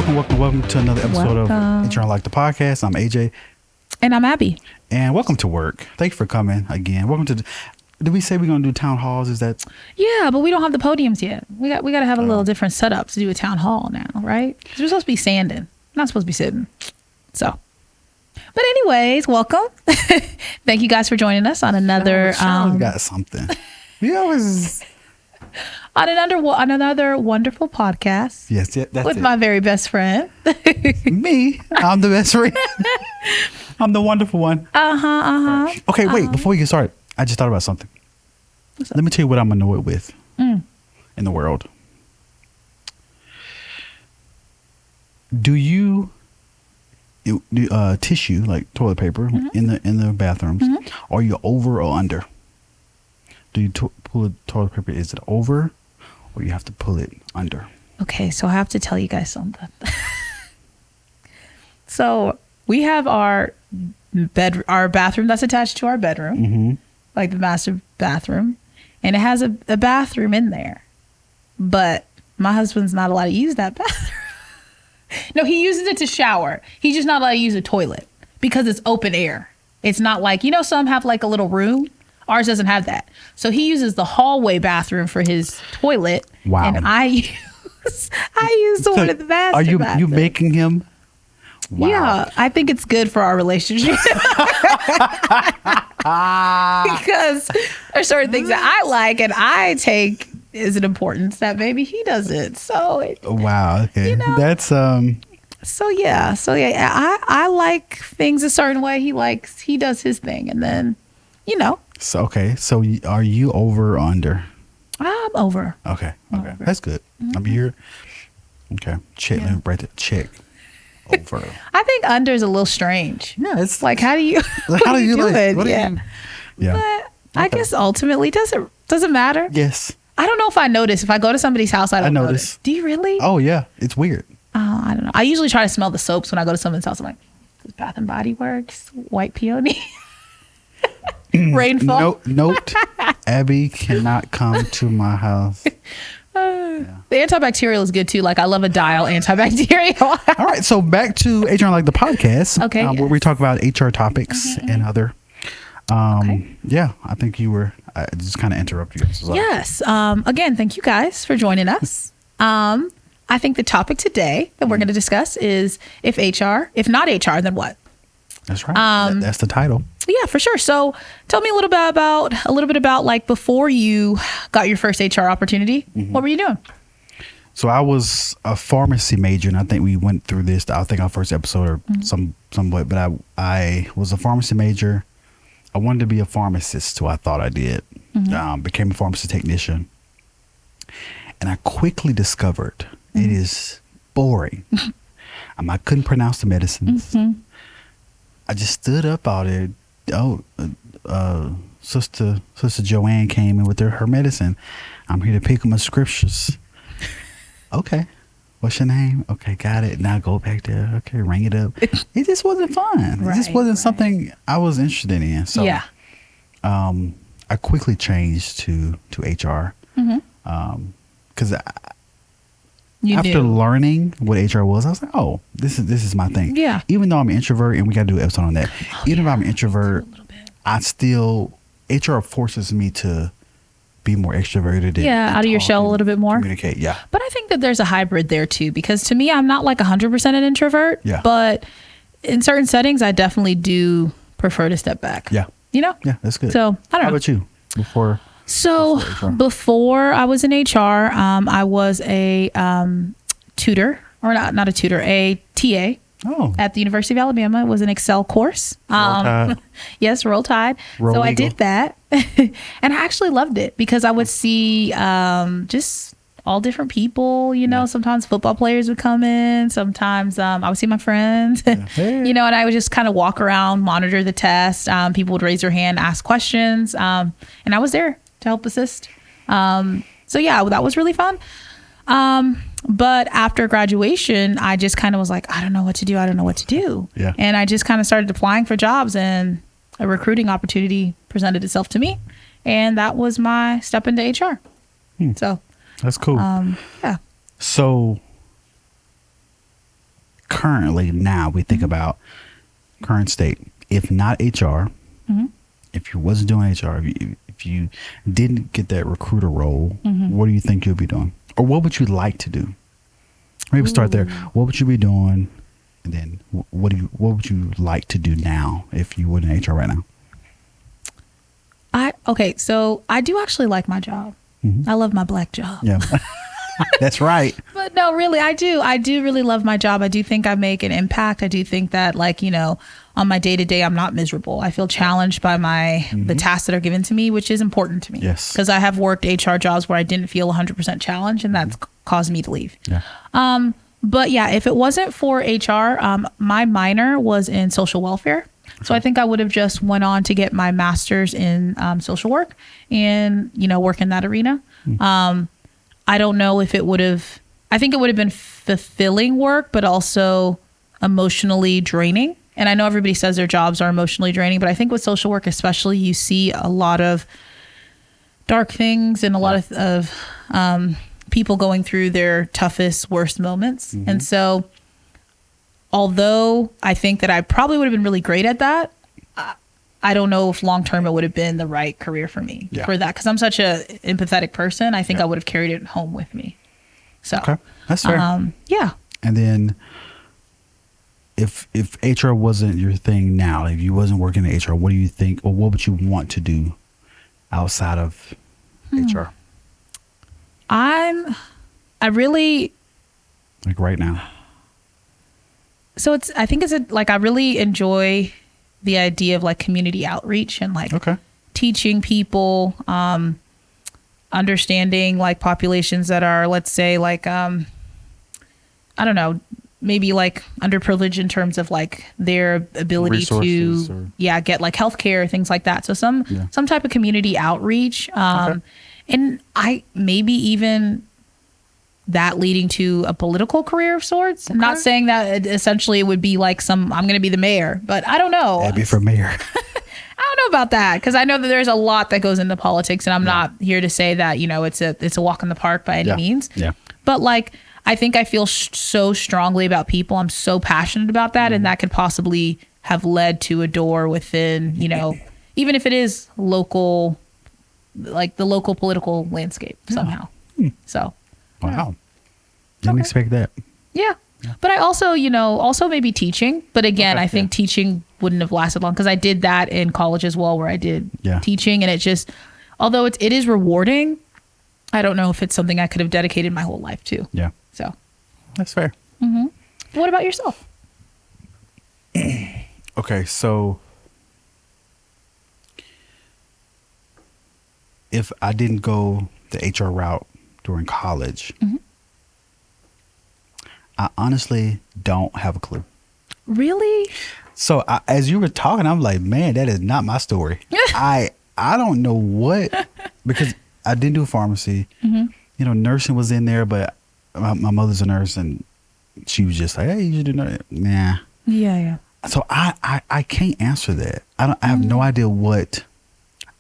Welcome to another episode of HR Like the Podcast. I'm AJ. And I'm Abby. And welcome to work. Thank you for coming again. Welcome to... Did we say we're going to do town halls? Is that... Yeah, but we don't have the podiums yet. We got to have a little different setup to do a town hall now, right? Because we're supposed to be standing, not supposed to be sitting. So... But anyways, welcome. Thank you guys for joining us on another... Charlotte got something. We always... On another wonderful podcast. Yes, yeah, that's with it. My very best friend. Me. I'm the best friend. I'm the wonderful one. Okay, wait. Before we get started, I just thought about something. Let me tell you what I'm annoyed with in the world. Do you tissue, like toilet paper, in the bathrooms? Are you over or under? Do you pull the toilet paper? Is it over, or you have to pull it under? Okay, so I have to tell you guys something. So we have our bathroom that's attached to our bedroom, like the master bathroom, and it has a bathroom in there. But my husband's not allowed to use that bathroom. No, he uses it to shower. He's just not allowed to use a toilet because it's open air. It's not like, some have like a little room. Ours doesn't have that. So he uses the hallway bathroom for his toilet. Wow. And I use the one at the master Are you bathroom. making him? Wow. Yeah, I think it's good for our relationship. Because there's certain things that I like and I take as an importance that maybe he doesn't. So wow. Okay. That's So yeah. I like things a certain way. He does his thing, and then So okay. So are you over or under? I'm over. Okay. Over. That's good. I'm here. Okay. Check. Let me write that. Check. Over. I think under is a little strange. Yeah. It's Like, how do you? how do you do like? it? What do Yeah. you? Yeah. But I guess ultimately doesn't matter. Yes. I don't know if I notice. If I go to somebody's house, I don't notice. Do you really? Oh yeah. It's weird. I don't know. I usually try to smell the soaps when I go to someone's house. I'm like, this Bath and Body Works, white peony, rainfall. Note. Abby cannot come to my house. The antibacterial is good too. Like, I love a dial antibacterial. All right. So back to HR Like the Podcast. Okay. Where we talk about HR topics and other. Yeah. I think I just kind of interrupt you. So. Yes. Again, thank you guys for joining us. I think the topic today that we're going to discuss is if not HR, then what? That's right. That's the title. Yeah, for sure. So tell me a little bit about like before you got your first HR opportunity. What were you doing? So I was a pharmacy major, and I think we went through this. I think our first episode or somewhat. But I was a pharmacy major. I wanted to be a pharmacist, so I thought I did. Became a pharmacy technician, and I quickly discovered it is boring. I couldn't pronounce the medicines. I just stood up out there. Sister Joanne came in with her medicine. I'm here to pick up my scriptures. Okay. What's your name? Okay, got it. Now go back there. Okay, ring it up. It just wasn't fun. It just wasn't something I was interested in. So Yeah. I quickly changed to HR. Because after learning what HR was, I was like, oh, this is my thing. Yeah. Even though I'm an introvert, and we got to do an episode on that. Even if I'm an introvert, I still, HR forces me to be more extroverted. Out of your shell a little bit more. Communicate, yeah. But I think that there's a hybrid there too, because to me, I'm not like 100% an introvert. Yeah. But in certain settings, I definitely do prefer to step back. Yeah. Yeah, that's good. So I don't know. How about you? Before I was in HR, I was a tutor, or not a tutor, a TA. At the University of Alabama. It was an Excel course. Roll Tide. Yes, Roll Tide. Roll so Eagle. I did that. And I actually loved it because I would see just all different people, sometimes football players would come in. Sometimes I would see my friends, Hey. and I would just kind of walk around, monitor the test. People would raise their hand, ask questions. And I was there to help assist. So yeah, that was really fun. But after graduation, I just kind of was like, I don't know what to do. Yeah. And I just kind of started applying for jobs, and a recruiting opportunity presented itself to me. And that was my step into HR. So that's cool. yeah. So currently now we think about current state. If not HR, if you wasn't doing HR, if you didn't get that recruiter role, what do you think you'll be doing? Or what would you like to do? Maybe start there. What would you be doing? And then what would you like to do now if you were in HR right now? Okay, so I do actually like my job. I love my black job. Yeah. That's right. But no, really, I do. I do really love my job. I do think I make an impact. I do think that, like, you know, on my day to day, I'm not miserable. I feel challenged by the tasks that are given to me, which is important to me. Yes. Because I have worked HR jobs where I didn't feel 100% challenged, and that's caused me to leave. Yeah. But yeah, if it wasn't for HR, my minor was in social welfare. So I think I would have just went on to get my master's in social work and, you know, work in that arena. I don't know if it would have, I think it would have been fulfilling work, but also emotionally draining. And I know everybody says their jobs are emotionally draining, but I think with social work, especially, you see a lot of dark things and a lot of people going through their toughest, worst moments. And so although I think that I probably would have been really great at that, I don't know if long term it would have been the right career for me for that, because I'm such a empathetic person. I think I would have carried it home with me. So okay, that's fair. Yeah. And then if HR wasn't your thing now, if you wasn't working in HR, what do you think, or what would you want to do outside of HR? I really, like right now. So I think I really enjoy the idea of like community outreach and like teaching people, understanding like populations that are, let's say, like, I don't know, maybe like underprivileged in terms of like their ability resources to get like healthcare, things like that. So some type of community outreach, and I maybe even that leading to a political career of sorts. I'm not saying that essentially it would be like I'm going to be the mayor, but I don't know. That'd be for mayor. I don't know about that, because I know that there's a lot that goes into politics, and I'm not here to say that, you know, it's a walk in the park by any means. Yeah. But like, I think I feel so strongly about people. I'm so passionate about that, and that could possibly have led to a door within, you know, even if it is local, like the local political landscape somehow. So. Wow. Didn't expect that. Yeah. But I also, you know, maybe teaching. But again, I think teaching wouldn't have lasted long, because I did that in college as well, where I did teaching. And it just, although it is rewarding, I don't know if it's something I could have dedicated my whole life to. Yeah. So. That's fair. What about yourself? Okay. So if I didn't go the HR route during college, I honestly don't have a clue. Really? So as you were talking, I'm like, man, that is not my story. I don't know what, because I didn't do pharmacy. You know, nursing was in there, but my mother's a nurse, and she was just like, hey, you should do nursing. Nah. Yeah. So I can't answer that. I have no idea what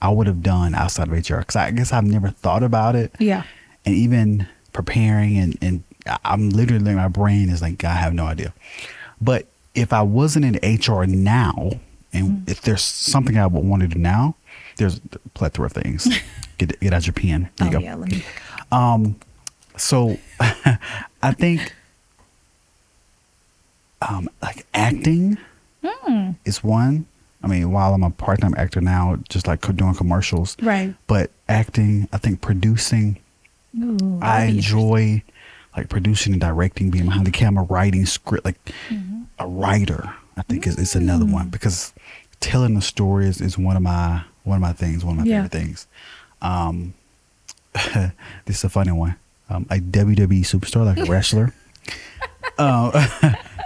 I would have done outside of HR, because I guess I've never thought about it. Yeah. And even preparing and I'm literally, my brain is like, I have no idea. But if I wasn't in HR now, and if there's something I would want to do now, there's a plethora of things. Get out your pen. There you go. Yeah, let me. So I think like acting is one. I mean, while I'm a part-time actor now, just like doing commercials. Right. But acting, I think producing, I enjoy like producing and directing, being behind the camera, writing script, like a writer, I think is another one, because telling the story is one of my things, one of my favorite things. This is a funny one. A WWE superstar, like a wrestler.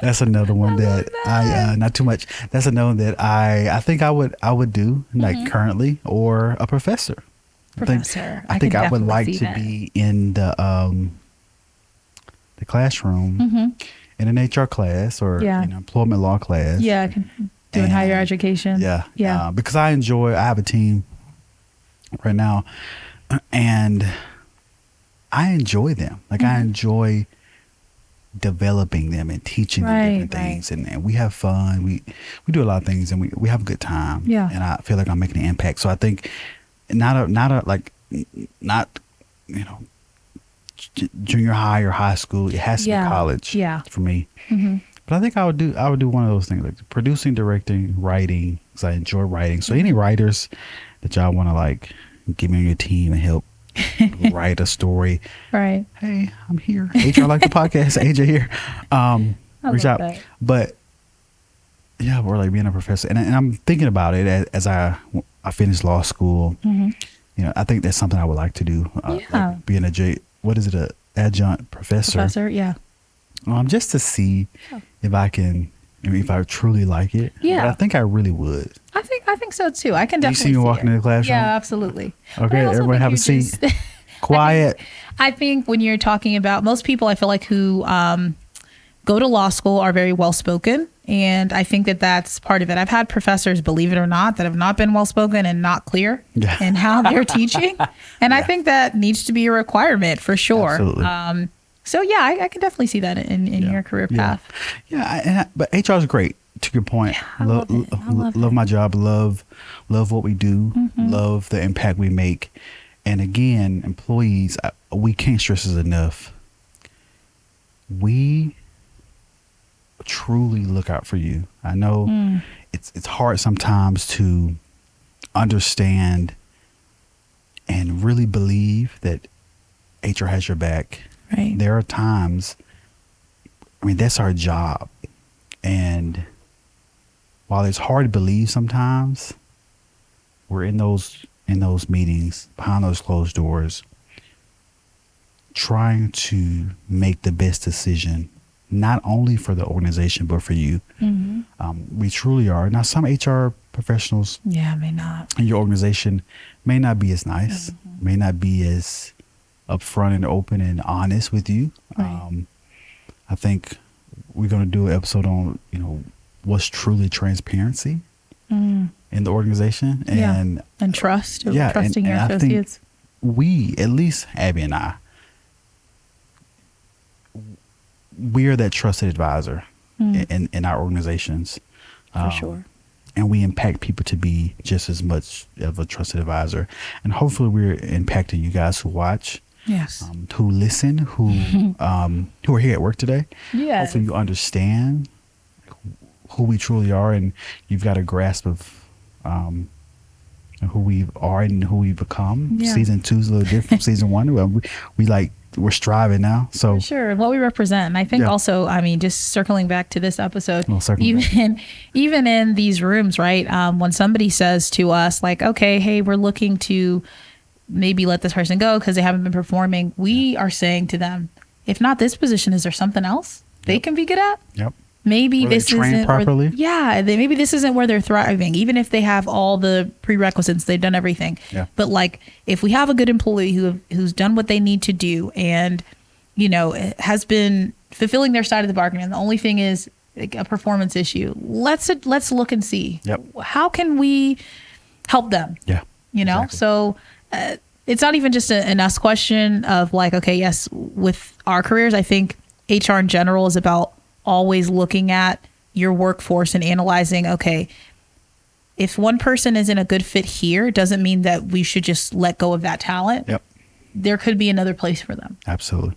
That's another one that I not too much. That's another one that I think I would do, like currently, or a professor. I think I would like to be in the classroom in an HR class, or employment law class. Yeah, doing higher education. Yeah. Because I have a team right now, and I enjoy them. Like I enjoy developing them and teaching them different things, and we have fun. We do a lot of things, and we have a good time. Yeah. And I feel like I'm making an impact. So I think not junior high or high school. It has to be college. Yeah. For me. Mm-hmm. But I think I would do one of those things, like producing, directing, writing, because I enjoy writing. So any writers that y'all want to like get me on your team and help write a story, right? Hey, I'm here. HR like the podcast. AJ here. Reach out. That. But yeah, we're like being a professor, and I'm thinking about it as I finish law school. Mm-hmm. You know, I think that's something I would like to do. Like being a adjunct professor. Yeah. Just to see if I can. I mean, if I truly like it. Yeah. But I think I really would. I think so too. I can definitely see you walking in the classroom. Yeah, absolutely. Okay, everyone have a seat. Quiet. I think when you're talking about most people, I feel like who go to law school are very well spoken, and I think that that's part of it. I've had professors, believe it or not, that have not been well spoken and not clear in how they're teaching, and I think that needs to be a requirement for sure. Absolutely. So yeah, I can definitely see that in your career path. Yeah, but HR is great. To your point, I love my job. Love what we do. Mm-hmm. Love the impact we make. And again, employees, we can't stress this enough. We truly look out for you. I know it's hard sometimes to understand and really believe that HR has your back. Right. There are times, I mean, that's our job. And while it's hard to believe sometimes, we're in those meetings, behind those closed doors, trying to make the best decision, not only for the organization, but for you. Mm-hmm. We truly are. Now, some HR professionals may not. In your organization may not be as nice, may not be as upfront and open and honest with you. Right. I think we're going to do an episode on, what's truly transparency in the organization and trust. Trusting your associates. We, at least Abby and I, we are that trusted advisor in our organizations. For sure. And we impact people to be just as much of a trusted advisor. And hopefully we're impacting you guys who watch. Yes. Who listen, who are here at work today. Yes. Hopefully you understand who we truly are, and you've got a grasp of who we are and who we've become. Yeah. Season 2 is a little different from season 1. We're striving now. So for sure, what we represent. And I think also, I mean, just circling back to this episode, even in these rooms, right? When somebody says to us like, okay, hey, we're looking to maybe let this person go because they haven't been performing, we are saying to them, if not this position, is there something else they can be good at? Yep. Maybe this isn't properly. Maybe this isn't where they're thriving, even if they have all the prerequisites, they've done everything. Yeah. But like, if we have a good employee who's done what they need to do and, has been fulfilling their side of the bargain, and the only thing is like a performance issue, let's look and see. Yep. How can we help them? Yeah. Exactly. So it's not even just an us question of like, okay, yes, with our careers, I think HR in general is about always looking at your workforce and analyzing, okay, if one person isn't a good fit here, it doesn't mean that we should just let go of that talent. Yep. There could be another place for them. Absolutely.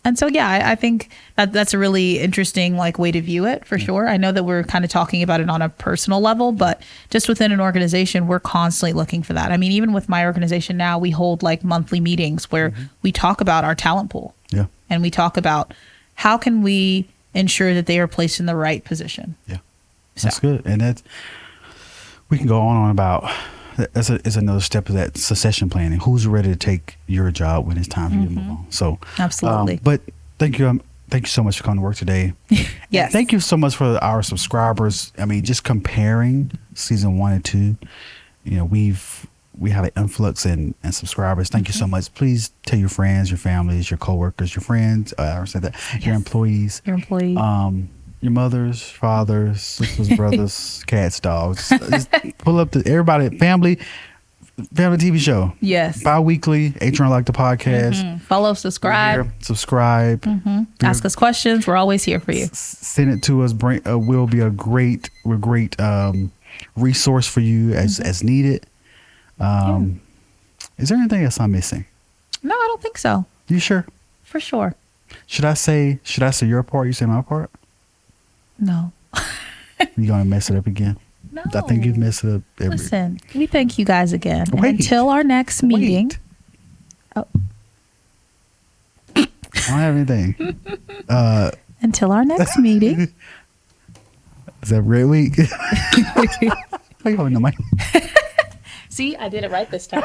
And so, I think that's a really interesting way to view it for sure. I know that we're kind of talking about it on a personal level, but just within an organization, we're constantly looking for that. I mean, even with my organization now, we hold monthly meetings where we talk about our talent pool. Yeah. And we talk about how can we ensure that they are placed in the right position. Yeah. That's good. And we can go on about, it's another step of that succession planning. Who's ready to take your job when it's time for you to move on? So absolutely. But thank you so much for coming to work today. Yes. Thank you so much for our subscribers. I mean, just comparing season 1 and 2, we have an influx in subscribers. Thank you so much. Please tell your friends, your families, your coworkers, your friends. I said that. Yes. Your employees. Your mothers, fathers, sisters, brothers, cats, dogs. Just pull up everybody, family, family TV show. Yes. Bi-weekly, H&R Like the Podcast. Follow, subscribe. Here, subscribe. Ask us questions. We're always here for you. Send it to us. We'll be a great resource for you as needed. Is there anything else I'm missing? No, I don't think so. You sure? For sure. Should I say your part? You say my part? No. You gonna mess it up again? No. I think you've messed it up. Listen, we thank you guys again. And Wait. until our next meeting. Oh. I don't have anything. Until our next meeting. Is that Red Week? Why you holding the mic? See, I did it right this time.